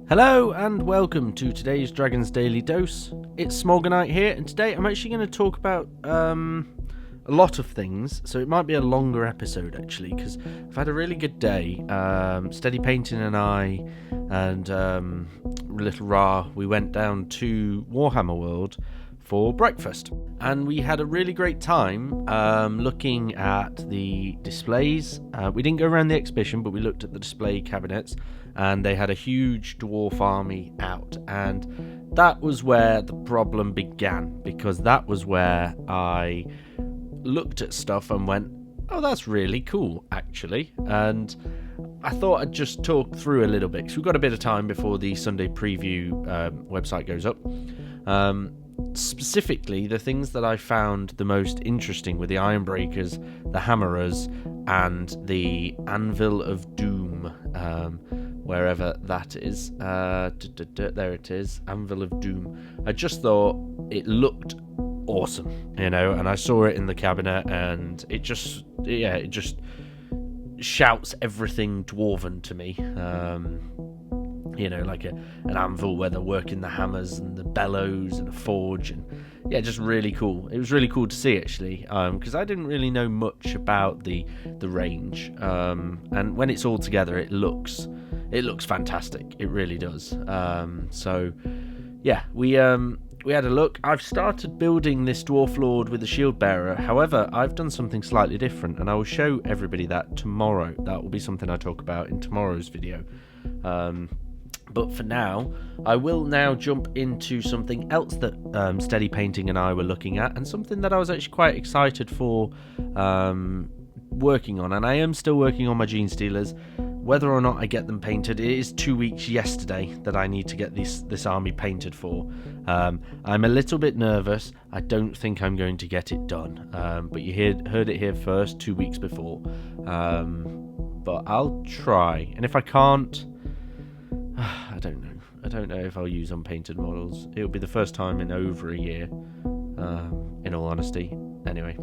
Hello and welcome to today's Dragon's Daily Dose. It's Smaugonite here, and today I'm actually going to talk about a lot of things, so it might be a longer episode actually, because I've had a really good day. Steady Painting and I and little Ra, we went down to Warhammer World for breakfast, and we had a really great time looking at the displays. We didn't go around the exhibition, but we looked at the display cabinets, and they had a huge dwarf army out, and that was where the problem began, because that was where I looked at stuff and went, oh, that's really cool actually. And I thought I'd just talk through a little bit, because we've got a bit of time before the Sunday preview website goes up. Specifically, the things that I found the most interesting were the Ironbreakers, the Hammerers, and the Anvil of Doom, wherever that is. There it is, Anvil of Doom. I just thought it looked awesome, and I saw it in the cabinet, and it just shouts everything dwarven to me. Like an anvil where they're working the hammers and the bellows and a forge, and just really cool. It was really cool to see actually, because I didn't really know much about the range, and when it's all together, it looks fantastic. It really does. We had a look. I've started building this Dwarf Lord with the Shield Bearer. However, I've done something slightly different, and I will show everybody that tomorrow. That will be something I talk about in tomorrow's video. But for now, I will now jump into something else that Steady Painting and I were looking at, and something that I was actually quite excited for working on. And I am still working on my Gene Stealers. Whether or not I get them painted, it is 2 weeks yesterday that I need to get this army painted for. I'm a little bit nervous. I don't think I'm going to get it done. But you heard it here first, 2 weeks before. But I'll try. And if I can't, I don't know. I don't know if I'll use unpainted models. It'll be the first time in over a year, in all honesty. Anyway.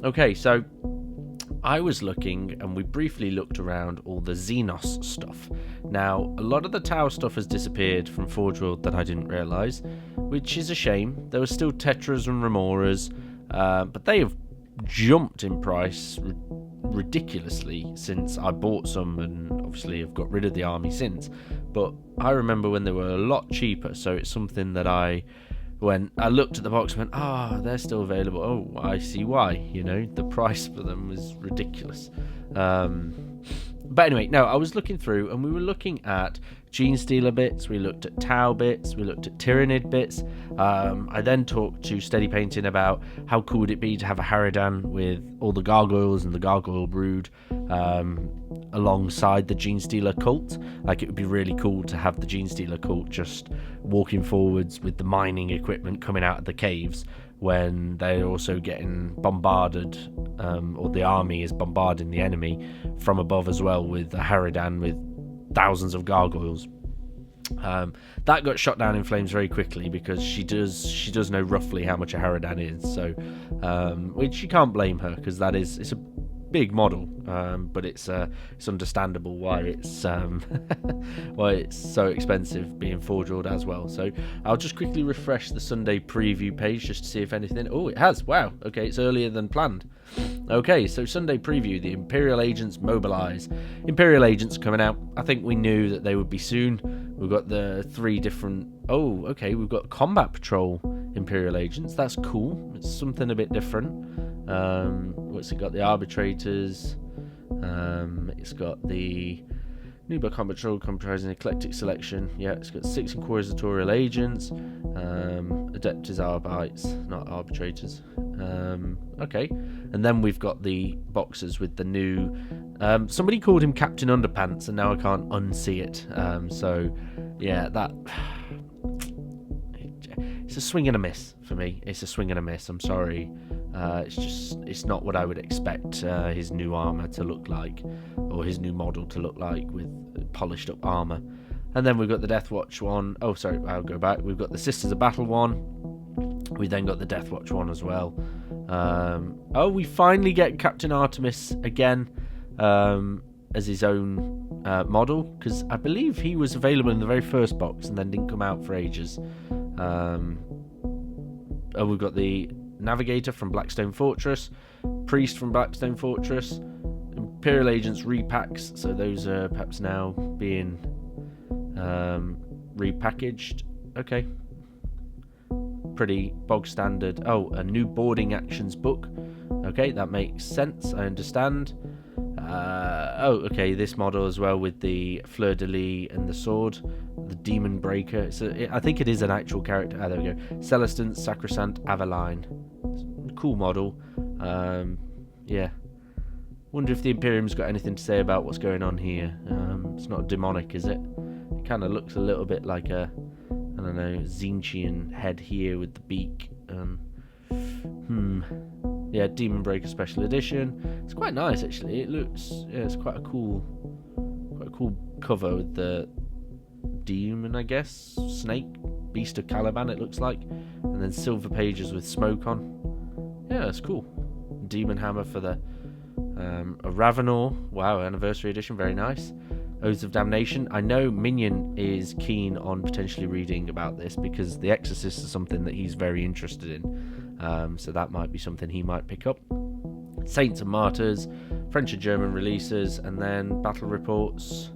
Okay, so I was looking, and we briefly looked around all the Xenos stuff. Now, a lot of the Tau stuff has disappeared from Forge World that I didn't realise, which is a shame. There were still Tetras and Remoras, but they have jumped in price ridiculously since I bought some, and obviously I've got rid of the army since. But I remember when they were a lot cheaper, so it's something that when I looked at the box and went, they're still available. Oh, I see why. The price for them was ridiculous. But anyway, no, I was looking through, and we were looking at Gene Stealer bits, we looked at Tau bits, we looked at Tyrannid bits. I then talked to Steady Painting about how cool would it be to have a Harridan with all the gargoyles and the gargoyle brood alongside the Gene Stealer cult. Like, it would be really cool to have the Gene Stealer cult just walking forwards with the mining equipment coming out of the caves when they're also getting bombarded, or the army is bombarding the enemy from above as well with a Harridan with thousands of gargoyles. That got shot down in flames very quickly, because she does know roughly how much a Harridan is, so which you can't blame her, because it's a big model, but it's understandable why it's why it's so expensive being Forge World as well. So I'll just quickly refresh the Sunday preview page just to see if anything. Oh, it has. Wow. Okay, it's earlier than planned. Okay, so Sunday preview, the Imperial Agents mobilize. Imperial Agents coming out. I think we knew that they would be soon. We've got the 3 different... Oh, okay, we've got Combat Patrol Imperial Agents. That's cool. It's something a bit different. What's it got? The Arbitrators. It's got the Nuba Combat Patrol comprising eclectic selection. Yeah, it's got 6 Inquisitorial Agents. Adeptus Arbites, not Arbitrators. Okay, and then we've got the boxes with the new... somebody called him Captain Underpants, and now I can't unsee it. So, yeah, that... It's a swing and a miss for me. It's a swing and a miss. I'm sorry. It's not what I would expect his new armor to look like, or his new model to look like, with polished up armor. And then we've got the Death Watch one. Oh, sorry, I'll go back. We've got the Sisters of Battle one. We then got the Death Watch one as well. We finally get Captain Artemis again as his own model, because I believe he was available in the very first box and then didn't come out for ages. We've got the Navigator from Blackstone Fortress, Priest from Blackstone Fortress, Imperial Agents repacks, so those are perhaps now being repackaged. Okay. Pretty bog standard. Oh, a new boarding actions book. Okay, that makes sense. I understand. Okay, this model as well with the fleur-de-lis and the sword, the demon breaker. So I think it is an actual character. There we go. Celestin, Sacrosanct, Aveline. Cool model. Yeah. Wonder if the Imperium's got anything to say about what's going on here. It's not demonic, is it? It kind of looks a little bit like a, I don't know, Zinchian head here with the beak. Yeah, Demon Breaker Special Edition. It's quite nice actually. It looks, yeah, it's quite a cool cover with the demon, I guess, snake, Beast of Caliban. It looks like, and then silver pages with smoke on. Yeah, it's cool. Demon Hammer for the a Ravenor. Wow, Anniversary Edition, very nice. Oaths of Damnation. I know Minion is keen on potentially reading about this because The Exorcist is something that he's very interested in. So that might be something he might pick up. Saints and Martyrs, French and German releases, and then battle reports.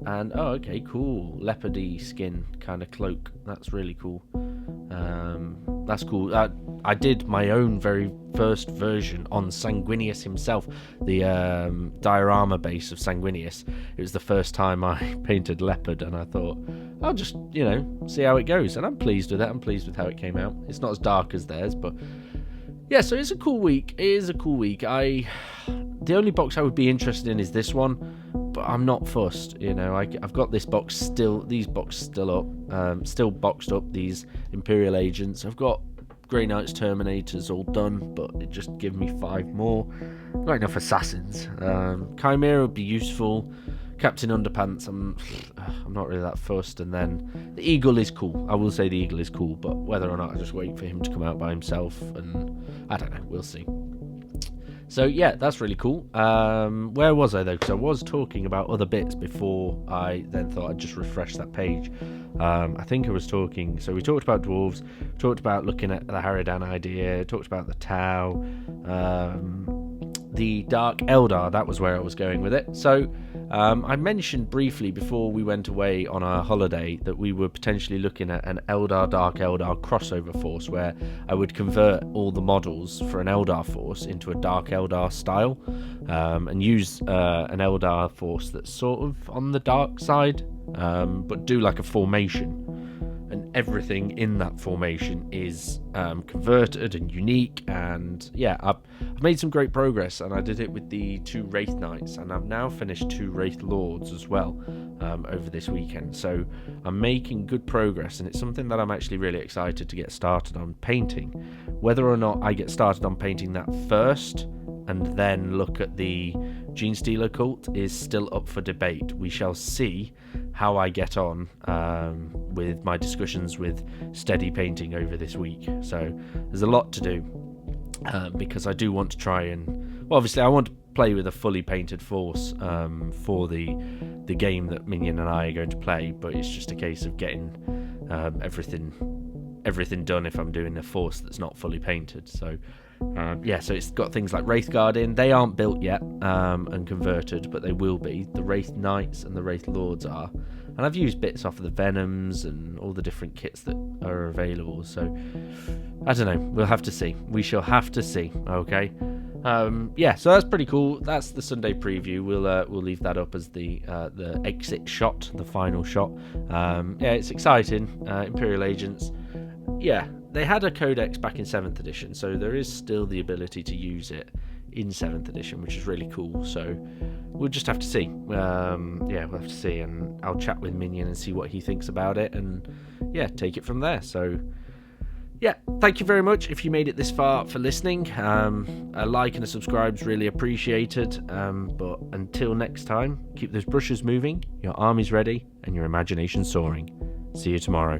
And oh, okay, cool. Leopardy skin kind of cloak. That's really cool. That's cool. I did my own very first version on Sanguinius himself, the diorama base of Sanguinius. It was the first time I painted leopard, and I thought, I'll just, see how it goes. And I'm pleased with it. I'm pleased with how it came out. It's not as dark as theirs, but yeah, so it's a cool week. It is a cool week. The only box I would be interested in is this one, but I'm not fussed. I've got these boxes still up, still boxed up. These Imperial Agents. I've got Grey Knights Terminators all done, but it just give me 5 more. Not enough Assassins. Chimera would be useful. Captain Underpants, I'm not really that fussed. And then the Eagle is cool. I will say the Eagle is cool, but whether or not I just wait for him to come out by himself, and I don't know, we'll see. So yeah, that's really cool. Where was I though? Because I was talking about other bits before I then thought I'd just refresh that page. I think I was talking, so we talked about dwarves, talked about looking at the Haradan idea, talked about the Tau, the Dark Eldar, that was where I was going with it. So I mentioned briefly before we went away on our holiday that we were potentially looking at an Eldar Dark Eldar crossover force where I would convert all the models for an Eldar force into a Dark Eldar style, and use an Eldar force that's sort of on the dark side, but do like a formation. And everything in that formation is converted and unique, and yeah, I've made some great progress, and I did it with the 2 Wraith Knights, and I've now finished 2 Wraith Lords as well over this weekend, so I'm making good progress, and it's something that I'm actually really excited to get started on painting. Whether or not I get started on painting that first and then look at the Genestealer cult is still up for debate. We shall see how I get on with my discussions with Steady Painting over this week. So there's a lot to do, because I do want to try and, well, obviously I want to play with a fully painted force for the game that Minion and I are going to play, but it's just a case of getting everything done if I'm doing a force that's not fully painted. So so it's got things like Wraithguard in. They aren't built yet and converted, but they will be. The Wraith Knights and the Wraith Lords are. And I've used bits off of the Venoms and all the different kits that are available. So I don't know. We'll have to see. We shall have to see. Okay. So that's pretty cool. That's the Sunday preview. We'll leave that up as the exit shot, the final shot. It's exciting. Imperial Agents. Yeah, they had a codex back in 7th edition, so there is still the ability to use it in 7th edition, which is really cool. So we'll just have to see. We'll have to see, and I'll chat with Minion and see what he thinks about it, and take it from there. So thank you very much if you made it this far for listening. A like and a subscribe is really appreciated. But until next time, keep those brushes moving, your armies ready, and your imagination soaring. See you tomorrow.